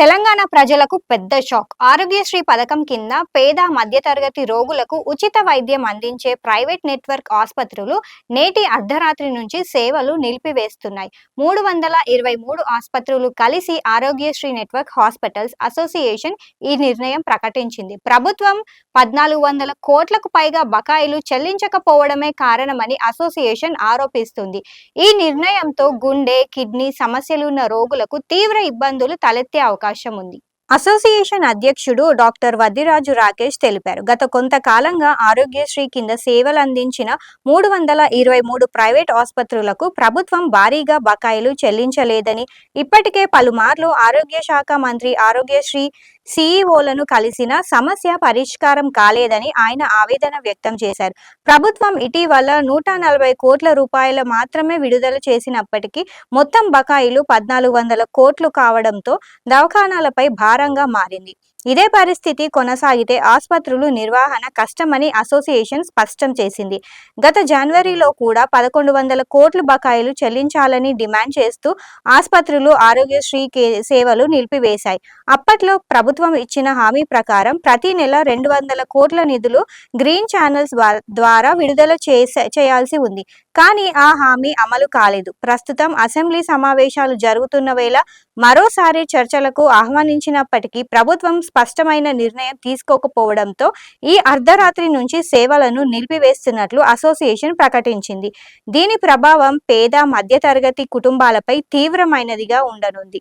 తెలంగాణ ప్రజలకు పెద్ద షాక్. ఆరోగ్యశ్రీ పథకం కింద పేద, మధ్యతరగతి రోగులకు ఉచిత వైద్యం అందించే ప్రైవేట్ నెట్వర్క్ ఆస్పత్రులు నేటి అర్ధరాత్రి నుంచి సేవలు నిలిపివేస్తున్నాయి. 323 ఆస్పత్రులు కలిసి ఆరోగ్యశ్రీ నెట్వర్క్ హాస్పిటల్స్ అసోసియేషన్ ఈ నిర్ణయం ప్రకటించింది. ప్రభుత్వం 1400 కోట్లకు పైగా బకాయిలు చెల్లించకపోవడమే కారణమని అసోసియేషన్ ఆరోపిస్తుంది. ఈ నిర్ణయంతో గుండె, కిడ్నీ సమస్యలున్న రోగులకు తీవ్ర ఇబ్బందులు తలెత్తే అవకాశం ఉంది. అసోసియేషన్ అధ్యక్షుడు డాక్టర్ వద్దిరాజు రాకేష్ తెలిపారు. గత కొంతకాలంగా ఆరోగ్యశ్రీ కింద సేవలు అందించిన 323 ప్రైవేట్ ఆస్పత్రులకు ప్రభుత్వం భారీగా బకాయిలు చెల్లించలేదని, ఇప్పటికే పలుమార్లు ఆరోగ్య శాఖ మంత్రి ఆరోగ్యశ్రీ సీఈఓలను కలిసిన సమస్య పరిష్కారం కాలేదని ఆయన ఆవేదన వ్యక్తం చేశారు. ప్రభుత్వం ఇటీవల 140 కోట్ల రూపాయలు మాత్రమే విడుదల చేసినప్పటికీ మొత్తం బకాయిలు 1400 కోట్లు కావడంతో దవాఖానాలపై భారంగా మారింది. ఇదే పరిస్థితి కొనసాగితే ఆస్పత్రులు నిర్వహణ కష్టమని అసోసియేషన్ స్పష్టం చేసింది. గత జనవరిలో కూడా 1100 కోట్ల బకాయిలు చెల్లించాలని డిమాండ్ చేస్తూ ఆస్పత్రులు ఆరోగ్యశ్రీ సేవలు నిలిపివేశాయి. అప్పట్లో ప్రభుత్వం ఇచ్చిన హామీ ప్రకారం ప్రతి నెల 200 కోట్ల నిధులు గ్రీన్ ఛానల్స్ ద్వారా విడుదల చేయాల్సి ఉంది. కానీ ఆ హామీ అమలు కాలేదు. ప్రస్తుతం అసెంబ్లీ సమావేశాలు జరుగుతున్న వేళ మరోసారి చర్చలకు ఆహ్వానించినప్పటికీ ప్రభుత్వం స్పష్టమైన నిర్ణయం తీసుకోకపోవడంతో ఈ అర్ధరాత్రి నుంచి సేవలను నిలిపివేస్తున్నట్లు అసోసియేషన్ ప్రకటించింది. దీని ప్రభావం పేద, మధ్యతరగతి కుటుంబాలపై తీవ్రమైనదిగా ఉండనుంది.